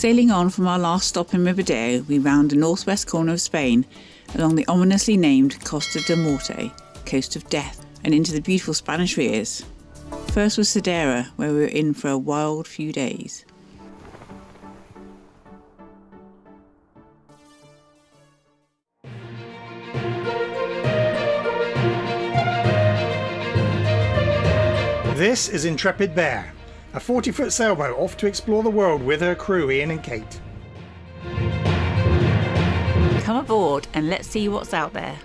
Sailing on from our last stop in Ribadeo, we round the northwest corner of Spain, along the ominously named Costa del Morte, coast of death, and into the beautiful Spanish Rias. First was Cerdera, where we were in for a wild few days. This is Intrepid Bear, a 40-foot sailboat off to explore the world with her crew Ian and Kate. Come aboard and let's see what's out there.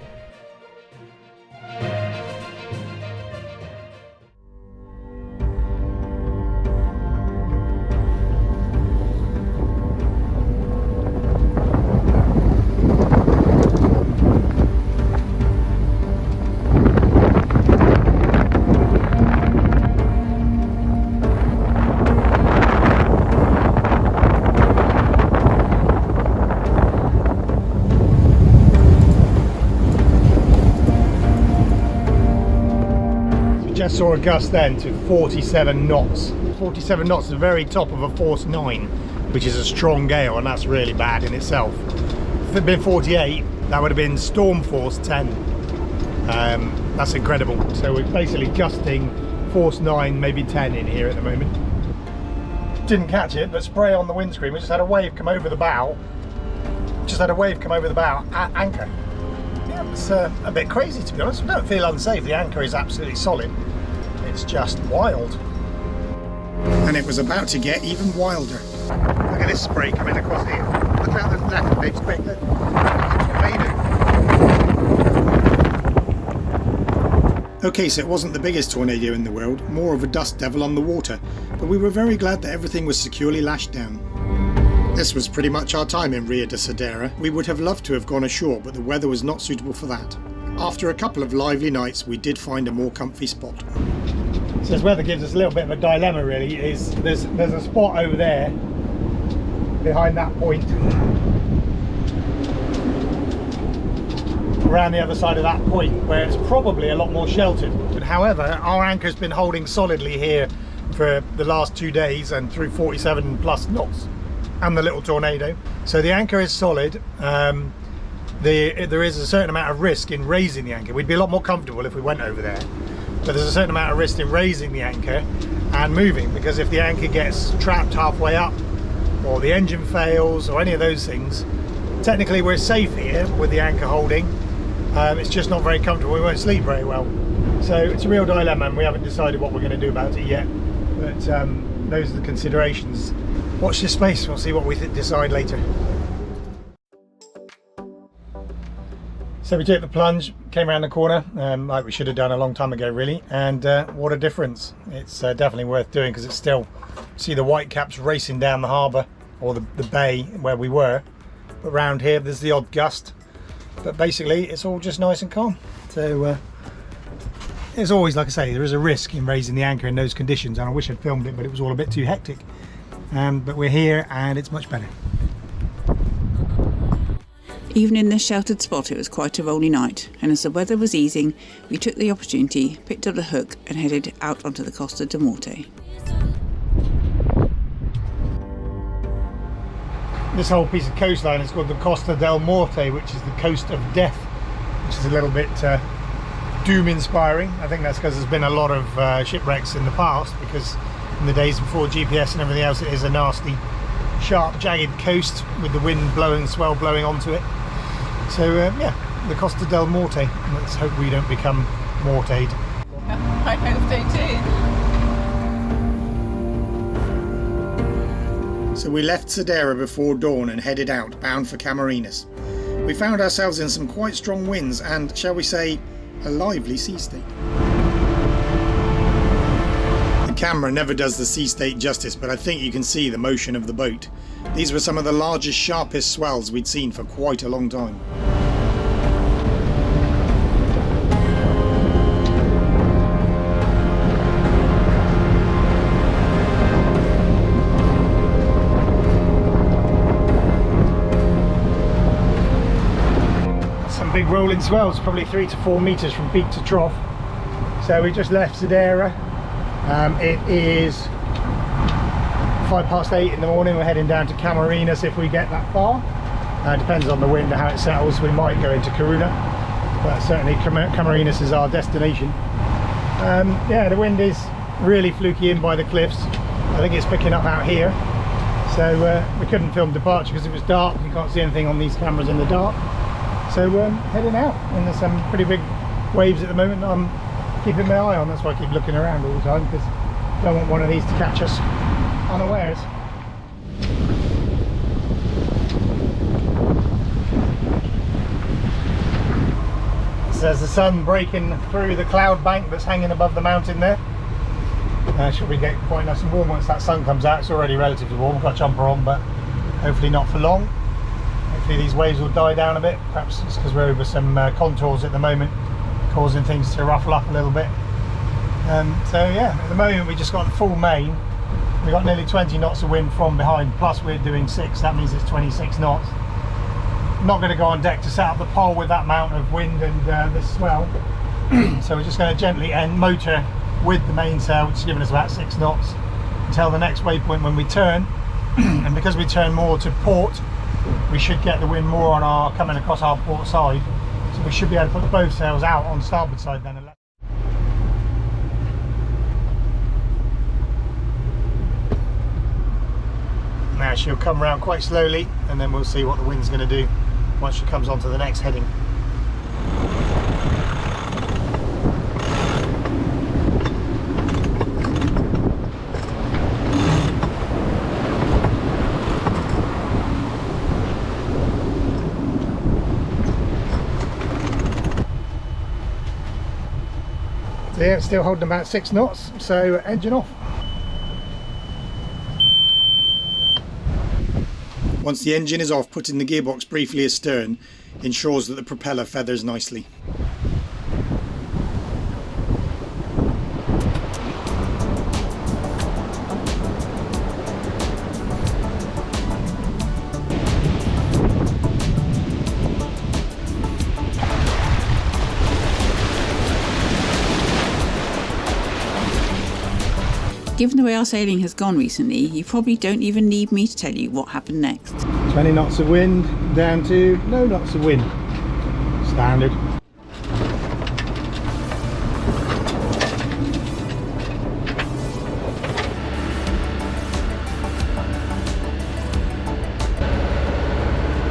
Just saw a gust then to 47 knots. 47 knots is the very top of a force 9, which is a strong gale, and that's really bad in itself. If it had been 48, that would have been storm force 10. That's incredible. So we're basically gusting force 9, maybe 10 in here at the moment. Didn't catch it, but spray on the windscreen. We just had a wave come over the bow. At anchor. Yeah, it's a bit crazy, to be honest. We don't feel unsafe. The anchor is absolutely solid. It's just wild. And it was about to get even wilder. Look at this spray coming across here. Look out the left, big spray. Look. Okay, so it wasn't the biggest tornado in the world, more of a dust devil on the water, but we were very glad that everything was securely lashed down. This was pretty much our time in Ria de Arousa. We would have loved to have gone ashore, but the weather was not suitable for that. After a couple of lively nights, we did find a more comfy spot. So this weather gives us a little bit of a dilemma, really. There's a spot over there, behind that point, around the other side of that point, where it's probably a lot more sheltered. But however, our anchor's been holding solidly here for the last 2 days and through 47 plus knots. And the little tornado. So the anchor is solid. There is a certain amount of risk in raising the anchor. We'd be a lot more comfortable if we went over there, but there's a certain amount of risk in raising the anchor and moving, because if the anchor gets trapped halfway up, or the engine fails, or any of those things, technically we're safe here with the anchor holding. It's just not very comfortable. We won't sleep very well. So it's a real dilemma, and we haven't decided what we're going to do about it yet, but those are the considerations. Watch this space, we'll see what we decide later. So we took the plunge, came around the corner, like we should have done a long time ago really, and what a difference. It's definitely worth doing, because it's still, see the white caps racing down the harbour, or the bay where we were, but round here there's the odd gust, but basically it's all just nice and calm. So there's always, like I say, there is a risk in raising the anchor in those conditions, and I wish I'd filmed it, but it was all a bit too hectic. But we're here and it's much better. Even in this sheltered spot, it was quite a rolly night, and as the weather was easing, we took the opportunity, picked up the hook and headed out onto the Costa del Morte. This whole piece of coastline is called the Costa del Morte, which is the coast of death, which is a little bit doom inspiring. I think that's because there's been a lot of shipwrecks in the past, because in the days before GPS and everything else, it is a nasty, sharp, jagged coast with the wind blowing, swell blowing onto it. So yeah, the Costa del Morte. Let's hope we don't become mortaed. I hope they do. So we left Cerdera before dawn and headed out, bound for Camarinas. We found ourselves in some quite strong winds and, shall we say, a lively sea state. The camera never does the sea state justice, but I think you can see the motion of the boat. These were some of the largest, sharpest swells we'd seen for quite a long time. Some big rolling swells, probably 3 to 4 meters from peak to trough. So we just left Cerdera. It is 8 in the morning. We're heading down to Camarinas if we get that far. Depends on the wind and how it settles. We might go into Coruna, but certainly Camarinas is our destination. Yeah, the wind is really fluky in by the cliffs. I think it's picking up out here. So we couldn't film departure because it was dark. You can't see anything on these cameras in the dark. So heading out, and there's some pretty big waves at the moment that I'm keeping my eye on. That's why I keep looking around all the time, because I don't want one of these to catch us unawares. So there's the sun breaking through the cloud bank that's hanging above the mountain there. Should we get quite nice and warm once that sun comes out. It's already relatively warm. I've got a jumper on, but hopefully not for long. Hopefully these waves will die down a bit. Perhaps it's because we're over some contours at the moment, causing things to ruffle up a little bit. So yeah, at the moment we just got the full main. We've got nearly 20 knots of wind from behind, plus we're doing 6, that means it's 26 knots. I'm not going to go on deck to set up the pole with that amount of wind and the swell. So we're just going to gently motor with the mainsail, which is giving us about 6 knots, until the next waypoint when we turn. And because we turn more to port, we should get the wind more on our coming across our port side. So we should be able to put both sails out on starboard side then. Now she'll come around quite slowly, and then we'll see what the wind's going to do once she comes onto the next heading. So yeah, it's still holding about 6 knots, so engine off. Once the engine is off, putting the gearbox briefly astern ensures that the propeller feathers nicely. Given the way our sailing has gone recently, you probably don't even need me to tell you what happened next. 20 knots of wind down to no knots of wind. Standard.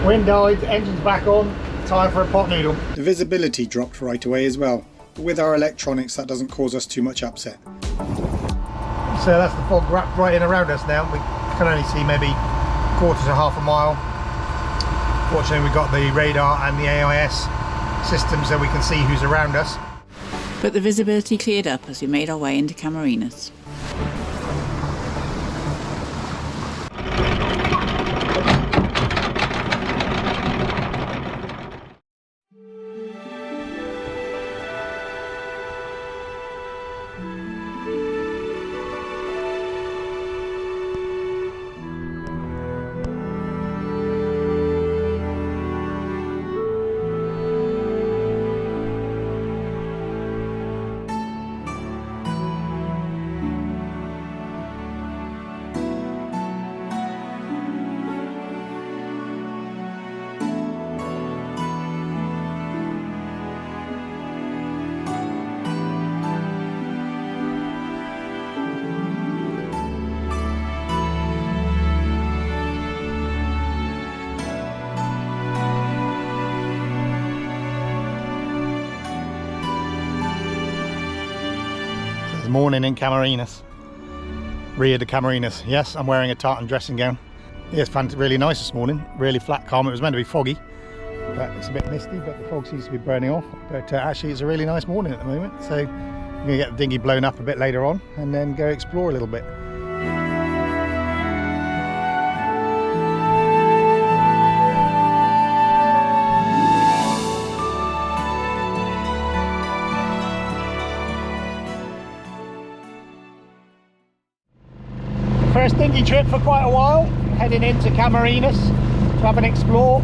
Wind died, engine's back on, time for a pot noodle. The visibility dropped right away as well, but with our electronics that doesn't cause us too much upset. So that's the fog wrapped right in around us now. We can only see maybe quarter to half a mile. Fortunately we've got the radar and the AIS system so we can see who's around us. But the visibility cleared up as we made our way into Camarinas. Morning in Camarinas. Ria de Camarinas. Yes, I'm wearing a tartan dressing gown. Yeah, it's really nice this morning. Really flat, calm. It was meant to be foggy, but it's a bit misty, but the fog seems to be burning off. But actually it's a really nice morning at the moment. So I'm going to get the dinghy blown up a bit later on and then go explore a little bit. First dinghy trip for quite a while, heading into Camarinas to have an explore.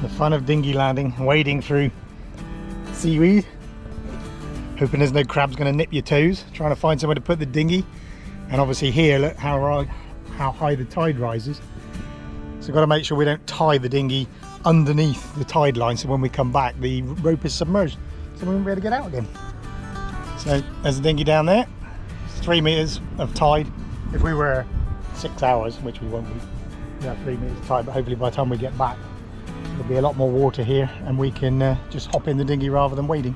The fun of dinghy landing, wading through seaweed, hoping there's no crabs going to nip your toes, trying to find somewhere to put the dinghy And obviously here, look how high the tide rises. So we've got to make sure we don't tie the dinghy underneath the tide line, so when we come back the rope is submerged, so we won't be able to get out again. So there's the dinghy down there. It's 3 meters of tide. If we were 6 hours, which we won't be, we have 3 meters of tide, but hopefully by the time we get back there'll be a lot more water here and we can just hop in the dinghy rather than wading.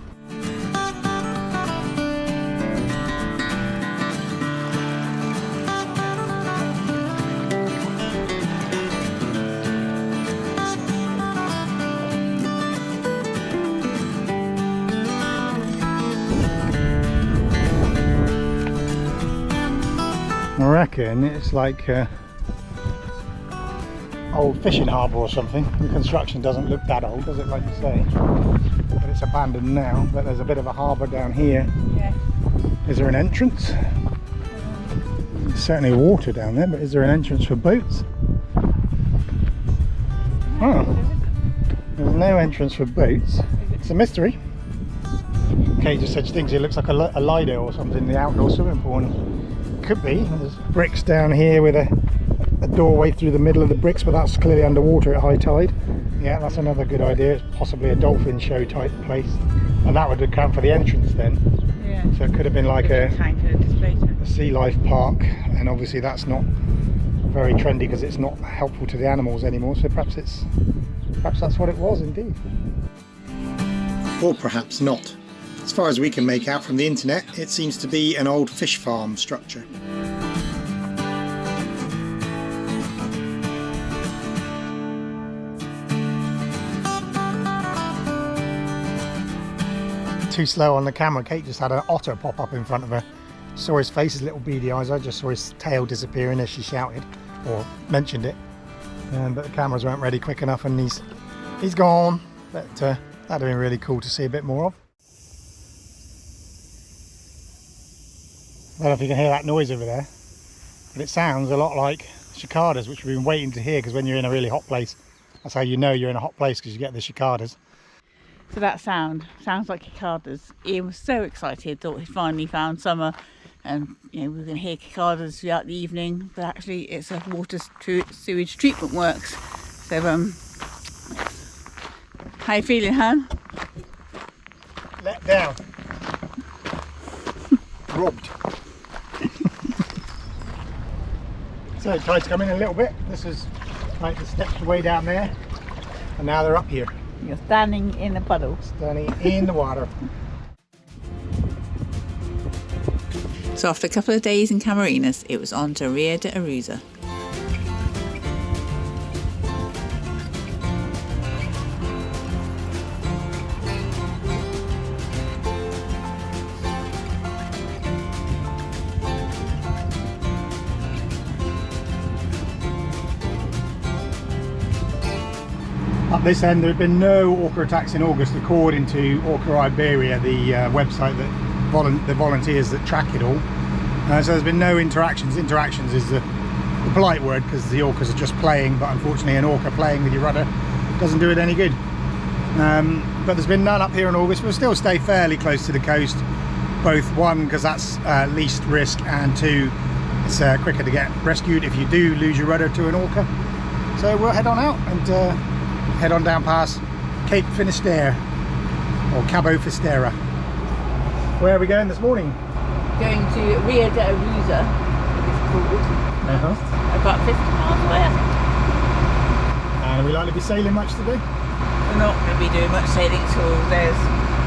I reckon it's like old fishing harbour or something. The construction doesn't look that old, does it, like you say? But it's abandoned now, but there's a bit of a harbour down here. Yeah. Is there an entrance? There's certainly water down there, but is there an entrance for boats? Oh, there's no entrance for boats. It's a mystery. Kate just said she thinks it looks like a Lido or something in the outdoor swimming pool. And could be. There's bricks down here with a doorway through the middle of the bricks, but that's clearly underwater at high tide. Yeah, that's another good idea. It's possibly a dolphin show type place, and that would account for the entrance then. Yeah. So it could have been like a sea life park, and obviously that's not very trendy because it's not helpful to the animals anymore. So perhaps that's what it was indeed. Or perhaps not. As far as we can make out from the internet, it seems to be an old fish farm structure. Too slow on the camera. Kate just had an otter pop up in front of her. Saw his face, his little beady eyes. I just saw his tail disappearing as she shouted or mentioned it, but the cameras weren't ready quick enough and he's gone. But that'd have been really cool to see a bit more of. I don't know if you can hear that noise over there, but it sounds a lot like cicadas, which we've been waiting to hear, because when you're in a really hot place, that's how you know you're in a hot place, because you get the cicadas. So that sounds like cicadas. Ian was so excited, thought he finally found summer, and we were going to hear cicadas throughout the evening, but actually it's a water sewage treatment works. So how you feeling, Han? Let down. Robbed. So tide's come in a little bit. This is like the steps way down there, and now they're up here. You're standing in the puddle. Standing in the water. So after a couple of days in Camarinas, it was on to Ria de Arousa. Up this end there have been no orca attacks in August according to Orca Iberia, the website that the volunteers that track it all. So there's been no interactions. Interactions is the polite word, because the orcas are just playing, but unfortunately an orca playing with your rudder doesn't do it any good. But there's been none up here in August. We'll still stay fairly close to the coast, both one because that's least risk, and two, it's quicker to get rescued if you do lose your rudder to an orca. So we'll head on out and head on down past Cape Finisterre, or Cabo Finisterre. Where are we going this morning? Going to Ria de Arousa, it's called. About 50 miles away, I think. And are we likely to be sailing much today? We're not going to be doing much sailing at all. There's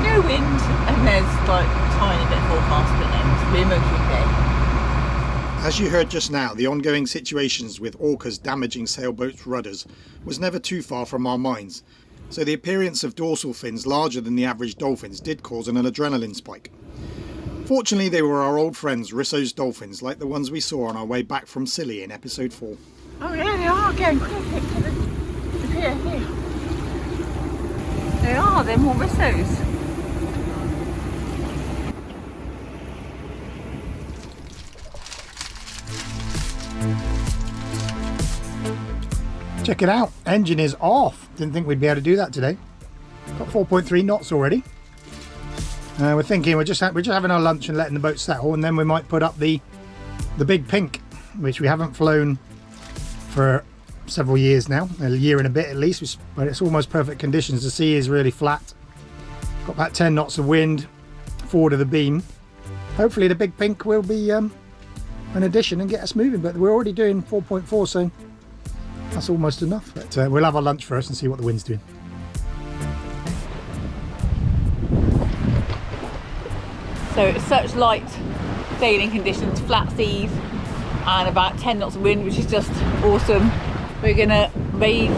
no wind and there's like a tiny bit forecast, but then it's a motoring day. As you heard just now, the ongoing situations with orcas damaging sailboats' rudders was never too far from our minds, so the appearance of dorsal fins larger than the average dolphins did cause an adrenaline spike. Fortunately, they were our old friends Risso's dolphins, like the ones we saw on our way back from Scilly in episode 4. Oh yeah, they are going quick. Here. They are, they're more Risso's. Check it out, engine is off. Didn't think we'd be able to do that today. Got 4.3 knots already. We're thinking we're just having our lunch and letting the boat settle, and then we might put up the the Big Pink, which we haven't flown for several years now, a year and a bit at least, but it's almost perfect conditions. The sea is really flat, got about 10 knots of wind forward of the beam. Hopefully the Big Pink will be an addition and get us moving, but we're already doing 4.4, so that's almost enough. But we'll have our lunch first and see what the wind's doing. So it's such light sailing conditions, flat seas and about 10 knots of wind, which is just awesome. We're gonna raise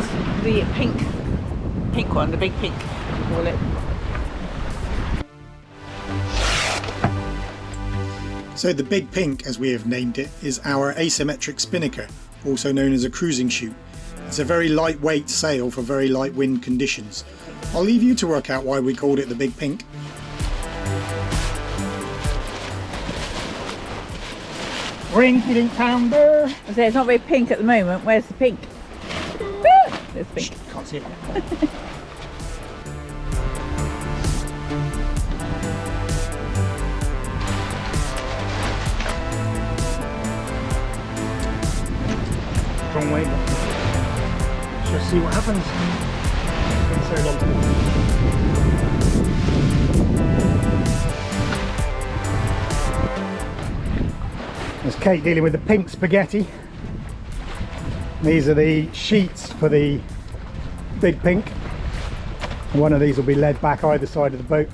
the pink one, the Big Pink, call it. So the Big Pink, as we have named it, is our asymmetric spinnaker, also known as a cruising chute. It's a very lightweight sail for very light wind conditions. I'll leave you to work out why we called it the Big Pink. Ring-a-dink pounder. I say it's not very pink at the moment. Where's the pink? There's pink. Can't see it. Wrong way. Let's just see what happens. It's been so long. There's Kate dealing with the pink spaghetti. These are the sheets for the Big Pink. One of these will be led back either side of the boat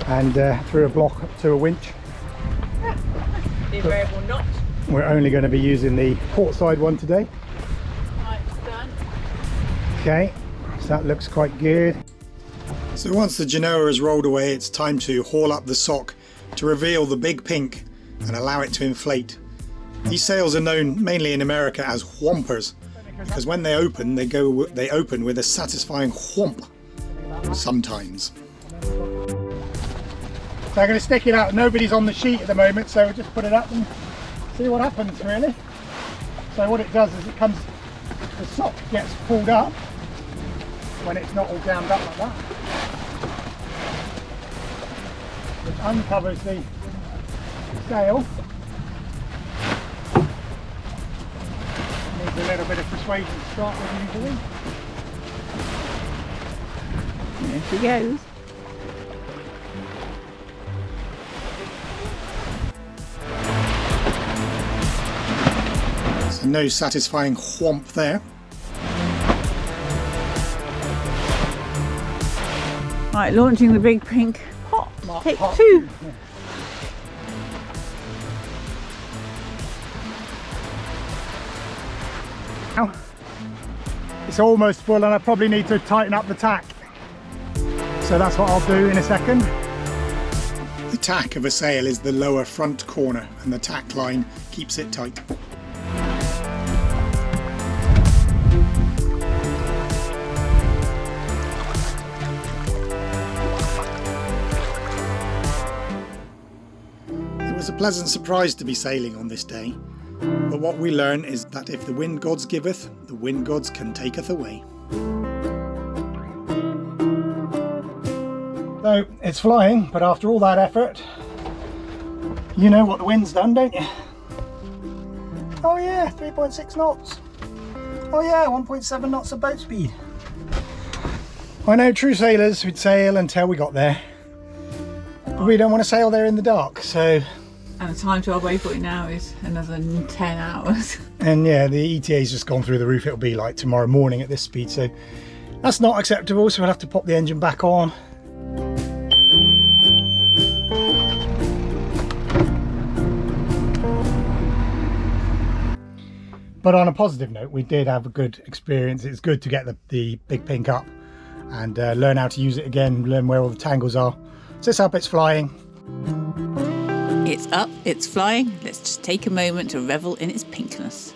and through a block up to a winch. The variable knot. We're only going to be using the port side one today. Right, done. Okay, so that looks quite good. So once the genoa has rolled away, it's time to haul up the sock to reveal the Big Pink and allow it to inflate. These sails are known mainly in America as whompers, because when they open, they open with a satisfying whomp sometimes. So I'm going to stick it out. Nobody's on the sheet at the moment, so we'll just put it up and see what happens really. So what it does is the sock gets pulled up when it's not all jammed up like that, which uncovers the sail. Needs a little bit of persuasion to start with usually. There she goes. So no satisfying whomp there. Right, launching the Big Pink. Hot. Take hot. 2. Now, it's almost full and I probably need to tighten up the tack. So that's what I'll do in a second. The tack of a sail is the lower front corner and the tack line keeps it tight. It was a pleasant surprise to be sailing on this day, but what we learn is that if the wind gods giveth, the wind gods can taketh away. So it's flying, but after all that effort, you know what the wind's done, don't you? Oh yeah, 3.6 knots. Oh yeah, 1.7 knots of boat speed. I know true sailors would sail until we got there, but we don't want to sail there in the dark, so... And the time to our waypoint now is another 10 hours. And yeah, the ETA's just gone through the roof. It'll be like tomorrow morning at this speed, so that's not acceptable, so we'll have to pop the engine back on. But on a positive note, we did have a good experience. It's good to get the Big Pink up and learn how to use it again, learn where all the tangles are. So it's up, it's flying. It's up, it's flying. Let's just take a moment to revel in its pinkness.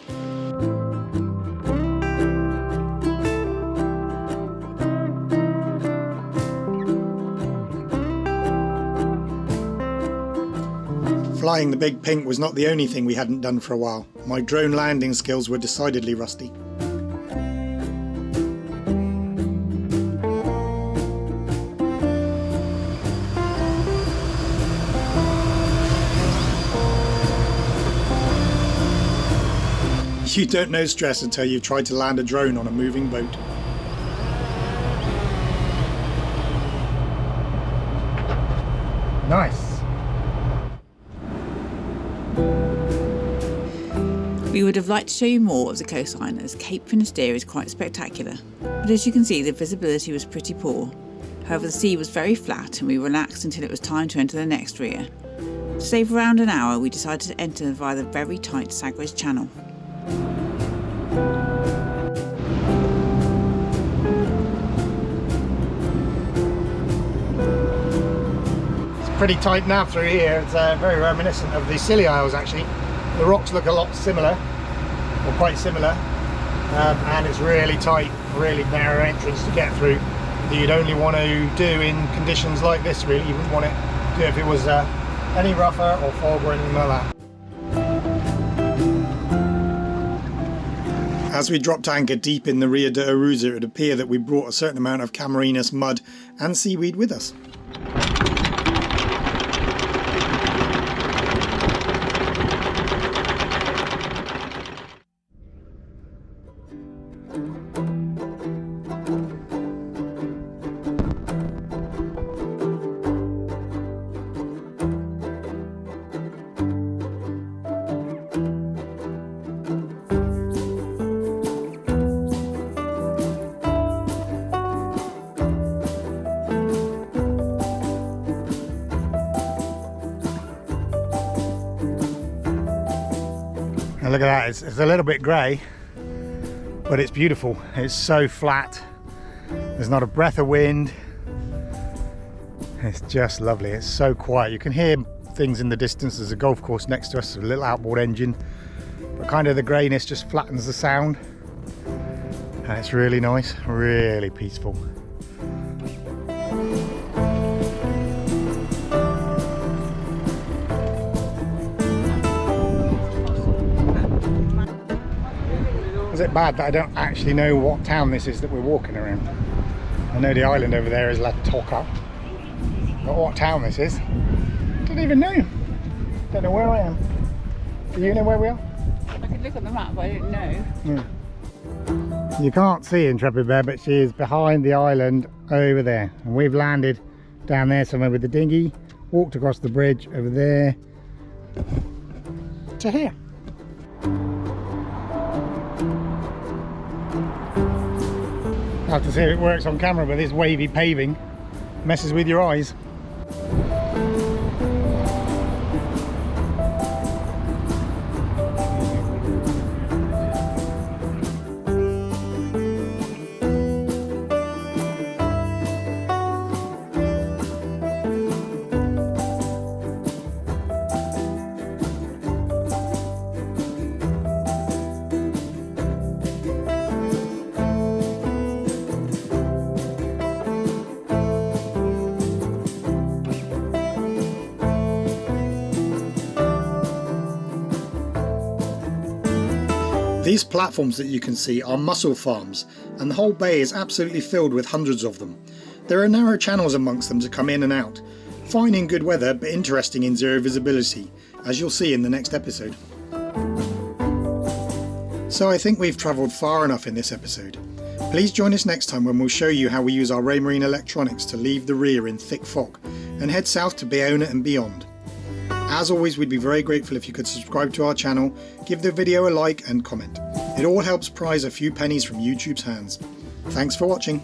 Flying the Big Pink was not the only thing we hadn't done for a while. My drone landing skills were decidedly rusty. You don't know stress until you've tried to land a drone on a moving boat. Nice. We would have liked to show you more of the coastline, as Cape Finisterre is quite spectacular, but as you can see the visibility was pretty poor. However, the sea was very flat and we relaxed until it was time to enter the next Ria. To save around an hour, we decided to enter via the very tight Sagres Channel. Pretty tight nav through here. It's very reminiscent of the Scilly Isles actually. The rocks look a lot similar, or quite similar, and it's really tight, really narrow entrance to get through that you'd only want to do in conditions like this really. You wouldn't want to do it if it was any rougher or fog or anything like that. As we dropped anchor deep in the Ria de Arousa, it would appear that we brought a certain amount of Camarinas mud and seaweed with us. And look at that, it's a little bit grey, but it's beautiful. It's so flat, there's not a breath of wind. It's just lovely, it's so quiet. You can hear things in the distance. There's a golf course next to us, a little outboard engine, but kind of the greyness just flattens the sound. And it's really nice, really peaceful. Is it bad that I don't actually know what town this is that we're walking around? I know the island over there is La Toca, but what town this is, I don't even know. Don't know where I am. Do you know where we are? I could look on the map, but I don't know. Yeah. You can't see Intrepid Bear, but she is behind the island over there. And we've landed down there somewhere with the dinghy, walked across the bridge over there to here. I have to see if it works on camera, but this wavy paving messes with your eyes. These platforms that you can see are mussel farms, and the whole bay is absolutely filled with hundreds of them. There are narrow channels amongst them to come in and out. Fine in good weather, but interesting in zero visibility, as you'll see in the next episode. So I think we've travelled far enough in this episode. Please join us next time when we'll show you how we use our Raymarine electronics to leave the Ria in thick fog and head south to Bayona and beyond. As always, we'd be very grateful if you could subscribe to our channel, give the video a like and comment. It all helps prize a few pennies from YouTube's hands. Thanks for watching.